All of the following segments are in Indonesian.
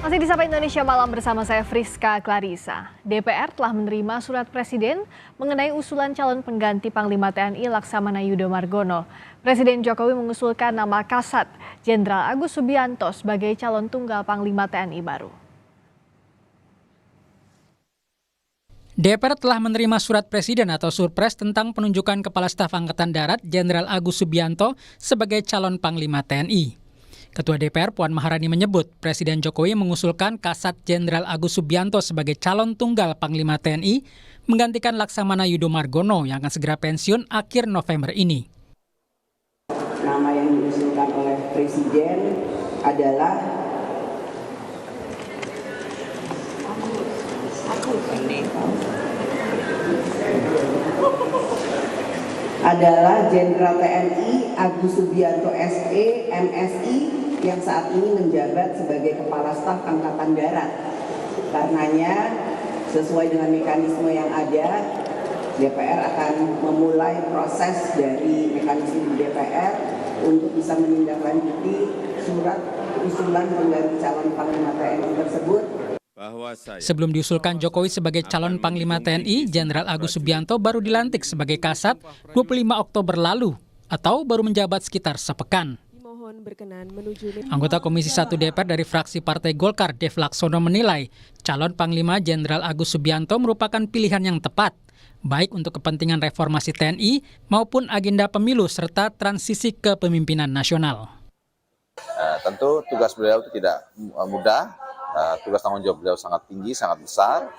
Masih di Sapa Indonesia Malam bersama saya Friska Clarissa. DPR telah menerima surat Presiden mengenai usulan calon pengganti Panglima TNI Laksamana Yudo Margono. Presiden Jokowi mengusulkan nama Kasat Jenderal Agus Subianto sebagai calon tunggal Panglima TNI baru. DPR telah menerima surat Presiden atau Surpres tentang penunjukan Kepala Staf Angkatan Darat Jenderal Agus Subianto sebagai calon Panglima TNI. Ketua DPR Puan Maharani menyebut Presiden Jokowi mengusulkan Kasat Jenderal Agus Subianto sebagai calon tunggal Panglima TNI menggantikan Laksamana Yudo Margono yang akan segera pensiun akhir November ini. Nama yang diusulkan oleh Presiden adalah Jenderal TNI Agus Subianto SE MSI yang saat ini menjabat sebagai Kepala Staf Angkatan Darat. Karenanya sesuai dengan mekanisme yang ada, DPR akan memulai proses dari mekanisme DPR untuk bisa menindaklanjuti surat usulan pengganti calon Panglima TNI tersebut. Sebelum diusulkan Jokowi sebagai calon Panglima TNI, Jenderal Agus Subianto baru dilantik sebagai Kasat 25 Oktober lalu atau baru menjabat sekitar sepekan. Anggota Komisi 1 DPR dari fraksi Partai Golkar, Dev Laksono menilai calon Panglima Jenderal Agus Subianto merupakan pilihan yang tepat, baik untuk kepentingan reformasi TNI maupun agenda pemilu serta transisi kepemimpinan nasional. Tentu tugas beliau itu tidak mudah. Tugas tanggung jawab beliau sangat tinggi, sangat besar,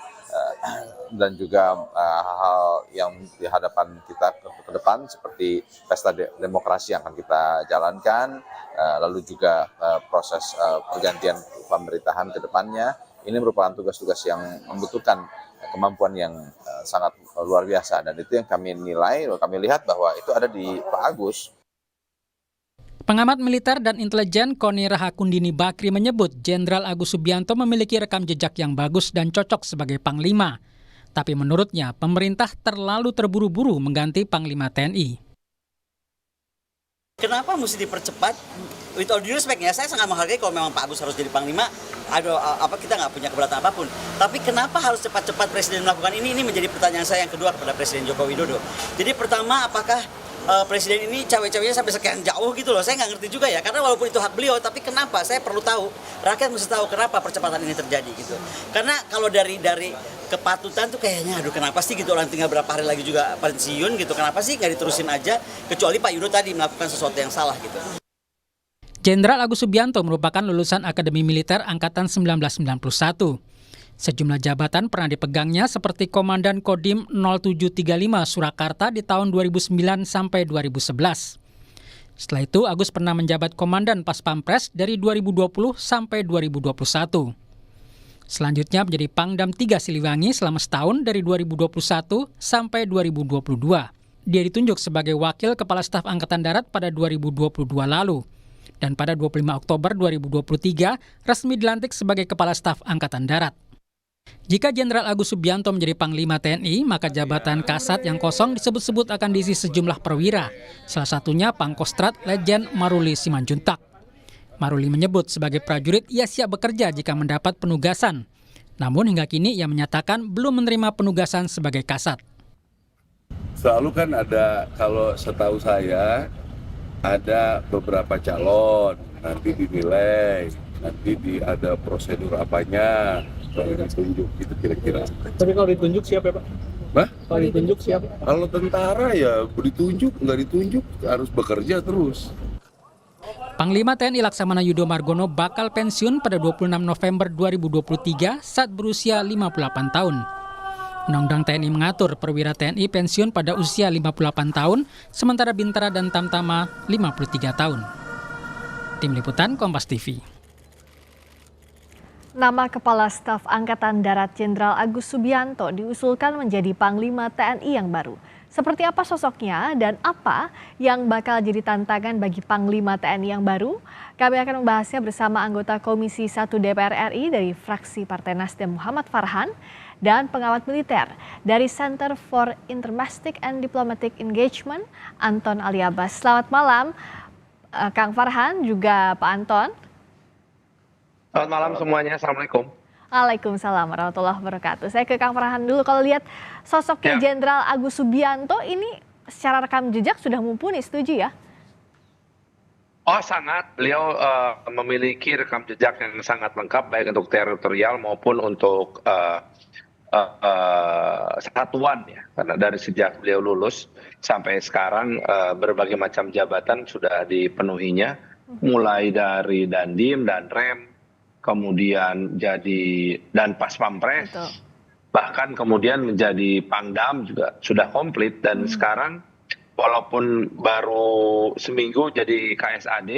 dan juga hal-hal yang di hadapan kita ke depan seperti pesta demokrasi yang akan kita jalankan, lalu juga proses pergantian pemerintahan ke depannya. Ini merupakan tugas-tugas yang membutuhkan kemampuan yang sangat luar biasa, dan itu yang kami nilai, kami lihat bahwa itu ada di Pak Agus. Pengamat militer dan intelijen Koni Rahakundini Bakri menyebut Jenderal Agus Subianto memiliki rekam jejak yang bagus dan cocok sebagai Panglima. Tapi menurutnya pemerintah terlalu terburu-buru mengganti Panglima TNI. Kenapa mesti dipercepat? With all due respect ya, saya sangat menghargai kalau memang Pak Agus harus jadi Panglima. Kita nggak punya keberatan apapun. Tapi kenapa harus cepat-cepat Presiden melakukan ini? Ini menjadi pertanyaan saya yang kedua kepada Presiden Joko Widodo. Jadi pertama, apakah Presiden ini cawe-cawenya sampai sekian jauh gitu loh? Saya nggak ngerti juga ya, karena walaupun itu hak beliau, tapi kenapa? Saya perlu tahu, rakyat mesti tahu kenapa percepatan ini terjadi gitu. Karena kalau dari kepatutan tuh kayaknya, aduh kenapa sih gitu, orang tinggal berapa hari lagi juga pensiun gitu, kenapa sih nggak diterusin aja, kecuali Pak Yudo tadi melakukan sesuatu yang salah gitu. Jenderal Agus Subianto merupakan lulusan Akademi Militer Angkatan 1991. Sejumlah jabatan pernah dipegangnya seperti Komandan Kodim 0735 Surakarta di tahun 2009 sampai 2011. Setelah itu, Agus pernah menjabat Komandan Pas Pampres dari 2020 sampai 2021. Selanjutnya menjadi Pangdam 3 Siliwangi selama setahun dari 2021 sampai 2022. Dia ditunjuk sebagai Wakil Kepala Staf Angkatan Darat pada 2022 lalu. Dan pada 25 Oktober 2023 resmi dilantik sebagai Kepala Staf Angkatan Darat. Jika Jenderal Agus Subianto menjadi Panglima TNI, maka jabatan Kasat yang kosong disebut-sebut akan diisi sejumlah perwira, salah satunya Pangkostrat Legend Maruli Simanjuntak. Maruli menyebut sebagai prajurit ia siap bekerja jika mendapat penugasan. Namun hingga kini ia menyatakan belum menerima penugasan sebagai Kasat. Selalu kan ada, kalau setahu saya, ada beberapa calon, nanti dinilai, nanti ada prosedur apanya, baru ditunjuk gitu kira-kira. Tapi kalau ditunjuk siapa ya Pak? Kalau ditunjuk siapa? Kalau tentara ya ditunjuk, nggak ditunjuk harus bekerja terus. Panglima TNI Laksamana Yudo Margono bakal pensiun pada 26 November 2023 saat berusia 58 tahun. Undang-Undang TNI mengatur perwira TNI pensiun pada usia 58 tahun, sementara Bintara dan Tamtama 53 tahun. Tim Liputan Kompas TV. Nama Kepala Staf Angkatan Darat Jenderal Agus Subianto diusulkan menjadi Panglima TNI yang baru. Seperti apa sosoknya dan apa yang bakal jadi tantangan bagi Panglima TNI yang baru? Kami akan membahasnya bersama anggota Komisi 1 DPR RI dari fraksi Partai Nasdem Muhammad Farhan dan pengamat militer dari Center for Intermestic and Diplomatic Engagement Anton Aliabas. Selamat malam Kang Farhan juga Pak Anton. Selamat malam semuanya, Assalamualaikum. Waalaikumsalam warahmatullahi wabarakatuh. Saya ke Kang Farhan dulu. Kalau lihat sosoknya Ya. Jenderal Agus Subianto ini secara rekam jejak sudah mumpuni, setuju ya? Oh sangat, beliau memiliki rekam jejak yang sangat lengkap baik untuk teritorial maupun untuk satuan ya. Karena dari sejak beliau lulus sampai sekarang berbagai macam jabatan sudah dipenuhinya, mulai dari Dandim dan Rem, kemudian jadi dan Pas Pampres, Betul. bahkan kemudian menjadi Pangdam juga sudah komplit dan sekarang walaupun baru seminggu jadi KSAD,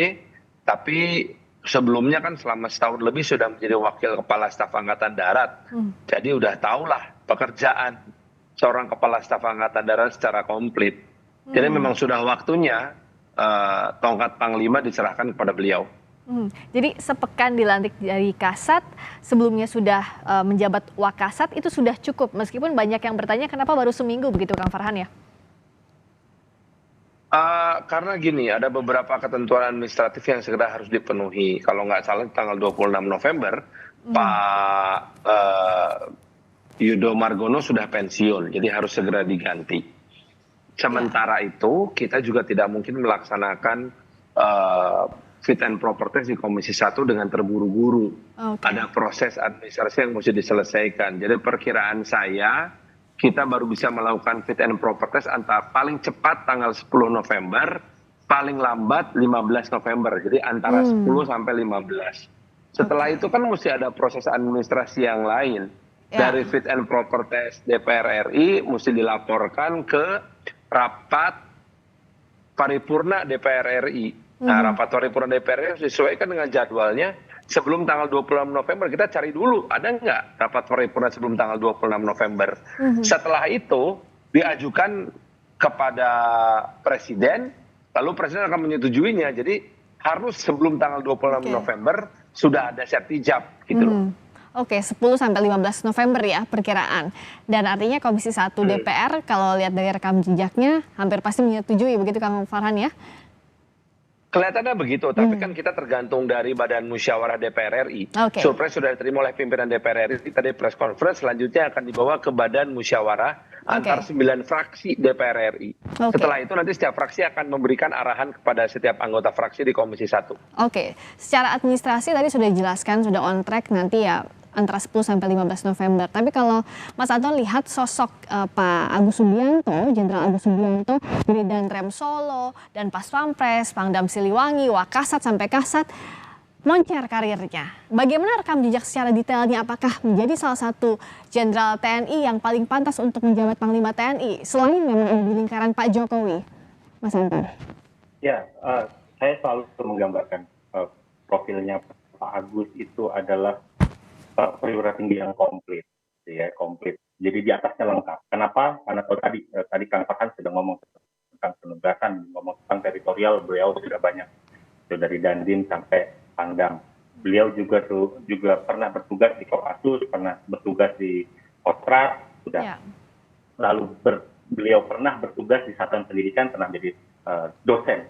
tapi sebelumnya kan selama setahun lebih sudah menjadi Wakil Kepala Staf Angkatan Darat. Jadi udah tahulah pekerjaan seorang Kepala Staf Angkatan Darat secara komplit. Jadi memang sudah waktunya tongkat Panglima diserahkan kepada beliau. Jadi sepekan dilantik dari Kasat, sebelumnya sudah menjabat Wakasat, itu sudah cukup. Meskipun banyak yang bertanya kenapa baru seminggu begitu Kang Farhan ya? Karena gini, ada beberapa ketentuan administratif yang segera harus dipenuhi. Kalau nggak salah tanggal 26 November, Pak Yudo Margono sudah pensiun, jadi harus segera diganti. Sementara itu, kita juga tidak mungkin melaksanakan fit and proper test di Komisi 1 dengan terburu-buru. Ada proses administrasi yang mesti diselesaikan. Jadi perkiraan saya, kita baru bisa melakukan fit and proper test antara paling cepat tanggal 10 November, paling lambat 15 November. Jadi antara 10 sampai 15. Setelah itu kan mesti ada proses administrasi yang lain. Dari fit and proper test DPR RI mesti dilaporkan ke rapat paripurna DPR RI. Nah, rapat paripurna DPR RI harus disesuaikan dengan jadwalnya. Sebelum tanggal 26 November kita cari dulu ada nggak rapat paripurna sebelum tanggal 26 November. Setelah itu diajukan kepada Presiden, lalu Presiden akan menyetujuinya. Jadi harus sebelum tanggal 26 November sudah ada sertijab gitu loh. Oke, 10 sampai 15 November ya perkiraan. Dan artinya Komisi 1 DPR kalau lihat dari rekam jejaknya hampir pasti menyetujui begitu Kang Farhan ya? Kelihatannya begitu, tapi kan kita tergantung dari Badan Musyawarah DPR RI. Surpres sudah diterima oleh pimpinan DPR RI, tadi press conference, selanjutnya akan dibawa ke Badan Musyawarah antar 9 fraksi DPR RI. Setelah itu nanti setiap fraksi akan memberikan arahan kepada setiap anggota fraksi di Komisi 1. Oke, secara administrasi tadi sudah dijelaskan, sudah on track nanti ya antara 10 sampai 15 November. Tapi kalau Mas Anton lihat sosok Pak Agus Subianto, Jenderal Agus Subianto dari Danrem Solo dan Pas Pampres, Pangdam Siliwangi, Wakasat sampai Kasat, moncer karirnya. Bagaimana rekam jejak secara detailnya? Apakah menjadi salah satu Jenderal TNI yang paling pantas untuk menjabat Panglima TNI selain memang di lingkaran Pak Jokowi, Mas Anton? Ya, saya selalu menggambarkan profilnya Pak Agus itu adalah perwira tinggi yang komplit, ya komplit. Jadi di atasnya lengkap. Kenapa? Karena kalau tadi Kang Farhan sudah ngomong tentang penugasan, ngomong tentang teritorial, beliau sudah banyak. Sudah dari Dandim sampai Pangdam. Beliau juga pernah bertugas di Kopassus, pernah bertugas di Kostrad, sudah. Lalu beliau pernah bertugas di Satuan Pendidikan, pernah jadi dosen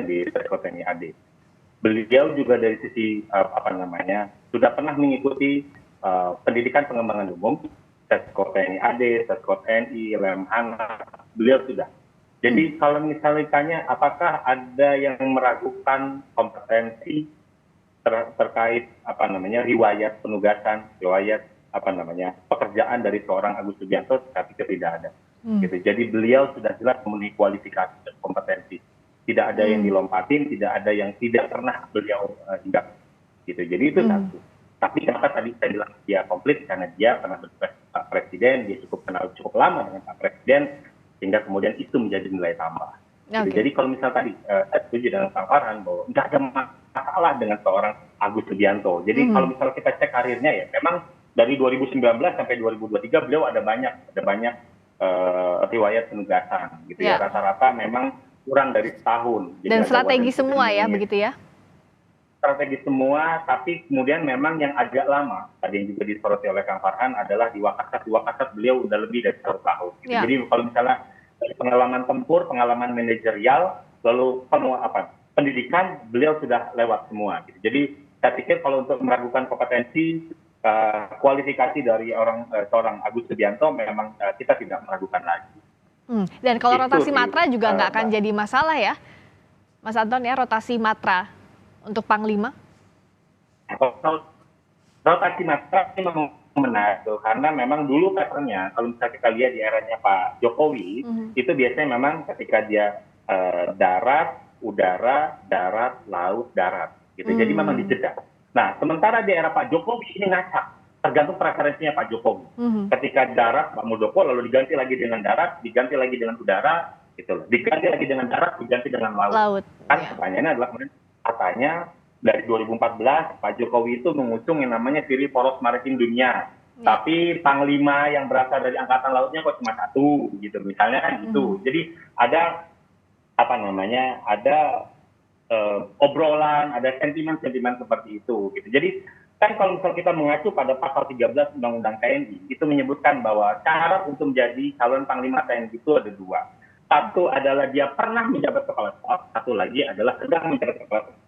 di TNI AD. Beliau juga dari sisi sudah pernah mengikuti pendidikan pengembangan umum, Setkot TNI AD, Setkot TNI, Lemhana, beliau sudah. Jadi kalau misalnya ditanya apakah ada yang meragukan kompetensi terkait riwayat penugasan, riwayat pekerjaan dari seorang Agus Subianto, tapi tidak ada. Gitu. Jadi beliau sudah jelas memenuhi kualifikasi dan kompetensi. Tidak ada yang dilompatin, tidak ada yang tidak pernah beliau hinggap. Gitu. Jadi itu satu. Tapi kenapa tadi saya bilang dia komplit? Karena dia pernah bertugas Pak Presiden, dia cukup lama dengan Pak Presiden, sehingga kemudian itu menjadi nilai tambah. Gitu. Jadi kalau misal tadi saya setuju dengan Kang Farhan bahwa nggak ada masalah dengan seorang Agus Subianto. Jadi kalau misal kita cek karirnya ya, memang dari 2019 sampai 2023 beliau ada banyak riwayat penugasan. Gitu ya. Rata-rata memang kurang dari setahun. Dan strategi semua ya, begitu ya? Strategi semua, tapi kemudian memang yang agak lama, tadi yang juga disoroti oleh Kang Farhan adalah di Wakasat. Di Wakasat beliau udah lebih dari 1 tahun. Gitu. Jadi kalau misalnya dari pengalaman tempur, pengalaman manajerial, lalu pendidikan, beliau sudah lewat semua. Gitu. Jadi saya pikir kalau untuk meragukan kompetensi kualifikasi dari seorang Agus Subianto memang kita tidak meragukan lagi. Dan kalau Itu rotasi sih, matra juga nggak akan Mbak. jadi masalah ya, Mas Anton ya, rotasi matra untuk Panglima? Kalau rotasi matra ini memang benar tuh, karena memang dulu patternnya kalau misalnya kita lihat di eranya Pak Jokowi, itu biasanya memang ketika dia darat, udara, darat, laut, darat, gitu. Jadi memang dijeda. Nah, sementara di era Pak Jokowi ini ngacak, tergantung preferensinya Pak Jokowi. Ketika darat Pak Muldoko, lalu diganti lagi dengan darat, diganti lagi dengan udara, gitu loh. Diganti lagi dengan darat, diganti dengan laut. Kan pertanyaannya adalah kemudian katanya dari 2014 Pak Jokowi itu mengusung yang namanya Ciri Poros Maritim Dunia. Tapi panglima yang berasal dari angkatan lautnya kok cuma satu, gitu. Misalnya kan gitu. Jadi ada ada obrolan, ada sentimen-sentimen seperti itu, gitu. Jadi kan kalau misalnya kita mengacu pada pasal 13 Undang-Undang TNI, itu menyebutkan bahwa syarat untuk menjadi calon Panglima TNI itu ada dua. Satu adalah dia pernah menjabat kepala staf, satu lagi adalah sedang menjabat kepala staf.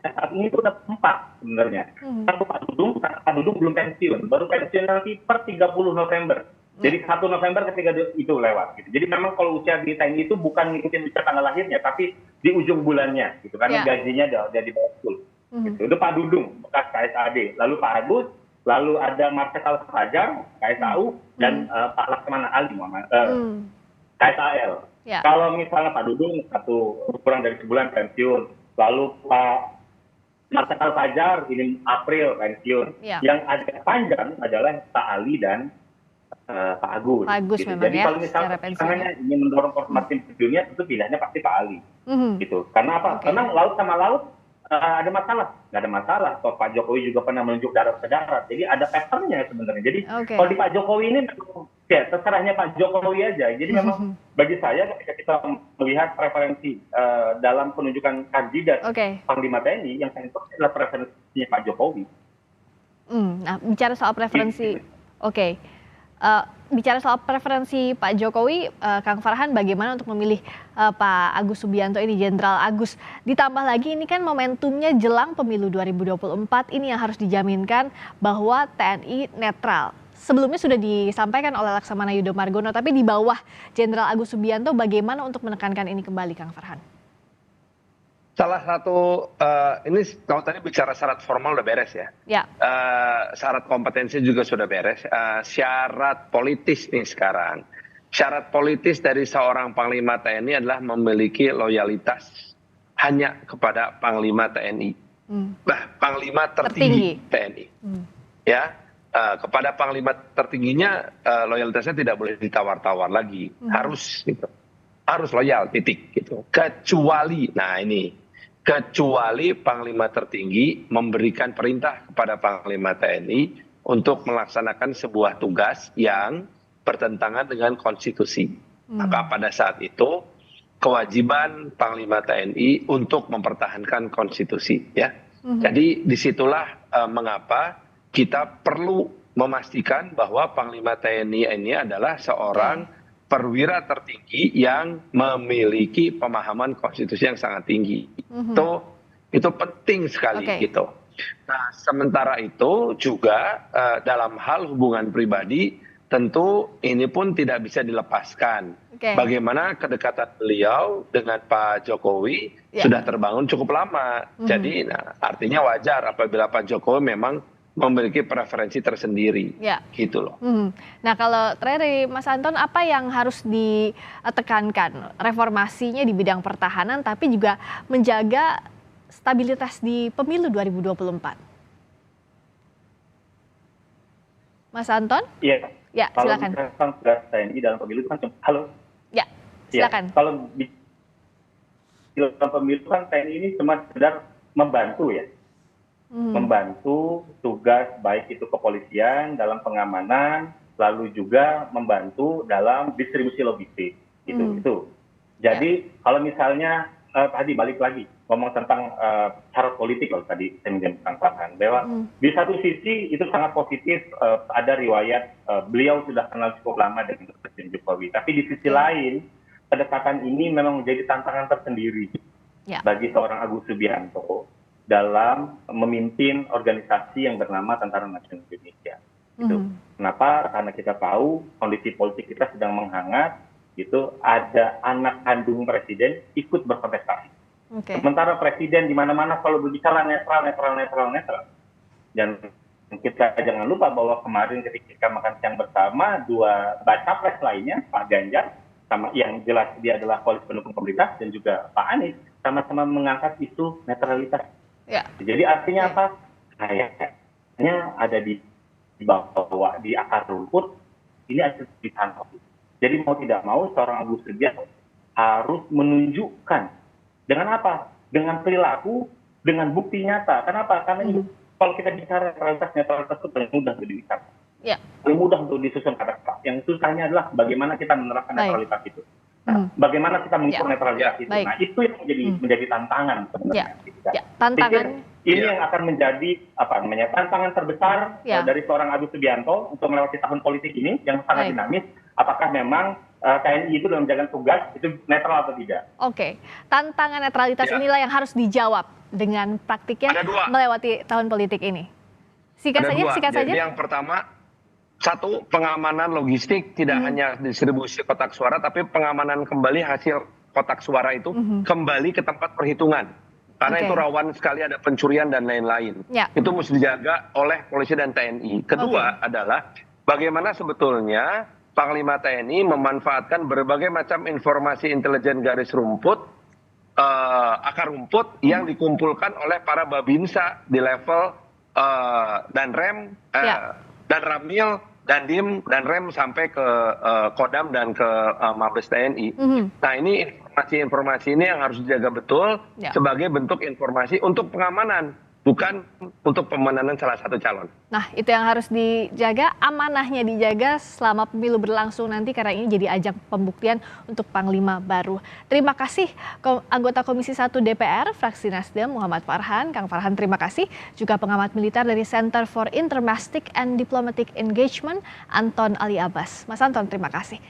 Saat ini itu udah 4 sebenarnya. Satu Pak Dudung belum pensiun, baru pensiun nanti per 30 November. Jadi 1 November ketika itu lewat. Gitu. Jadi memang kalau usia di TNI itu bukan ngikutin usia tanggal lahirnya, tapi di ujung bulannya, gitu. Karena gajinya udah di bawah full. Gitu. Itu Pak Dudung, bekas KSAD. Lalu Pak Agus, lalu ada Marsikal Fajar, KSAU, dan Pak Laksamana Ali, KSAL. Kalau misalnya Pak Dudung kurang dari sebulan pensiun, lalu Pak Marsikal Fajar ini April pensiun. Yang agak panjang adalah Pak Ali dan Pak Agus. Gitu. Memang. Jadi kalau misalnya ingin mendorong poros maritim dunia, tentu pilihannya pasti Pak Ali. Gitu. Karena apa? Karena laut sama laut ada masalah? Nggak ada masalah. Toh Pak Jokowi juga pernah menunjuk darat ke darat. Jadi ada patternnya sebenarnya. Jadi kalau di Pak Jokowi ini ya terserahnya Pak Jokowi aja. Jadi memang bagi saya ketika kita melihat preferensi dalam penunjukan kandidat Panglima TNI, yang saya tahu adalah preferensinya Pak Jokowi. Nah, bicara soal preferensi, bicara soal preferensi Pak Jokowi, Kang Farhan bagaimana untuk memilih Pak Agus Subianto ini, Jenderal Agus. Ditambah lagi ini kan momentumnya jelang pemilu 2024, ini yang harus dijaminkan bahwa TNI netral. Sebelumnya sudah disampaikan oleh Laksamana Yudho Margono, tapi di bawah Jenderal Agus Subianto bagaimana untuk menekankan ini kembali, Kang Farhan? Salah satu, ini kalau tadi bicara syarat formal udah beres ya. Syarat kompetensi juga sudah beres. Syarat politis nih sekarang. Syarat politis dari seorang Panglima TNI adalah memiliki loyalitas hanya kepada Panglima TNI. Panglima tertinggi TNI. Ya, kepada Panglima tertingginya loyalitasnya tidak boleh ditawar-tawar lagi. Harus gitu. Harus loyal, titik gitu. Kecuali Panglima tertinggi memberikan perintah kepada Panglima TNI untuk melaksanakan sebuah tugas yang bertentangan dengan konstitusi. Maka pada saat itu kewajiban Panglima TNI untuk mempertahankan konstitusi. Ya. Jadi disitulah mengapa kita perlu memastikan bahwa Panglima TNI ini adalah seorang perwira tertinggi yang memiliki pemahaman konstitusi yang sangat tinggi. Itu penting sekali gitu. Nah, sementara itu juga dalam hal hubungan pribadi tentu ini pun tidak bisa dilepaskan. Bagaimana kedekatan beliau dengan Pak Jokowi sudah terbangun cukup lama. Jadi artinya wajar apabila Pak Jokowi memang memiliki preferensi tersendiri, gitu loh. Nah, kalau terakhir dari Mas Anton, apa yang harus ditekankan? Reformasinya di bidang pertahanan, tapi juga menjaga stabilitas di pemilu 2024. Mas Anton? Iya. Ya, silakan. Kalau tugas TNI dalam pemilu kan halo. Ya, silakan. Kalau di dalam pemilu kan TNI ini cuma sekedar membantu ya. Membantu tugas baik itu kepolisian dalam pengamanan, lalu juga membantu dalam distribusi logistik itu. Jadi kalau misalnya tadi balik lagi ngomong tentang syarat politik kalau tadi saya menjelaskan bahwa di satu sisi itu sangat positif, ada riwayat beliau sudah kenal cukup lama dengan Presiden Jokowi, tapi di sisi lain kedekatan ini memang menjadi tantangan tersendiri bagi seorang Agus Subianto. dalam memimpin organisasi yang bernama Tentara Nasional Indonesia. Gitu. Kenapa? Karena kita tahu kondisi politik kita sedang menghangat, gitu. Ada anak kandung presiden ikut berkontestasi. Sementara presiden di mana-mana selalu berbicara netral. Dan kita jangan lupa bahwa kemarin ketika makan siang bersama, dua baca pres lainnya, Pak Ganjar, sama yang jelas dia adalah koalisi pendukung pemerintah, dan juga Pak Anies, sama-sama mengangkat isu netralitas. Jadi artinya apa? Kayaknya ada di bawah, di akar rumput, ini ada ditangkap. Jadi mau tidak mau, seorang Agus Subianto harus menunjukkan dengan apa? Dengan perilaku, dengan bukti nyata. Kenapa? Karena kalau kita bicara netralitas itu paling mudah untuk dibicara. Paling mudah untuk disusun kata-kata. Yang susahnya adalah bagaimana kita menerapkan netralitas itu. Nah, bagaimana kita mengukur netralitas itu. Nah, itu yang menjadi tantangan sebenarnya. Tantangan. Ini yang akan menjadi tantangan terbesar dari seorang Agus Subianto untuk melewati tahun politik ini yang sangat dinamis. Apakah memang TNI itu dalam menjalankan tugas itu netral atau tidak? Tantangan netralitas inilah yang harus dijawab dengan praktiknya melewati tahun politik ini. Singkat saja. Jadi yang pertama, satu, pengamanan logistik, tidak hanya distribusi kotak suara, tapi pengamanan kembali hasil kotak suara itu kembali ke tempat perhitungan. Karena itu rawan sekali ada pencurian dan lain-lain. Itu mesti dijaga oleh polisi dan TNI. Kedua adalah bagaimana sebetulnya Panglima TNI memanfaatkan berbagai macam informasi intelijen garis rumput, akar rumput yang dikumpulkan oleh para babinsa di level Danrem, dan Ramil, Dandim, dan Rem sampai ke Kodam dan ke Mabes TNI. Nah, ini informasi-informasi ini yang harus dijaga betul sebagai bentuk informasi untuk pengamanan, bukan untuk pemenangan salah satu calon. Nah, itu yang harus dijaga, amanahnya dijaga selama pemilu berlangsung nanti, karena ini jadi ajang pembuktian untuk Panglima baru. Terima kasih anggota Komisi 1 DPR, fraksi Nasdem, Muhammad Farhan. Kang Farhan, terima kasih. Juga pengamat militer dari Center for Intermastic and Diplomatic Engagement, Anton Ali Abbas. Mas Anton, terima kasih.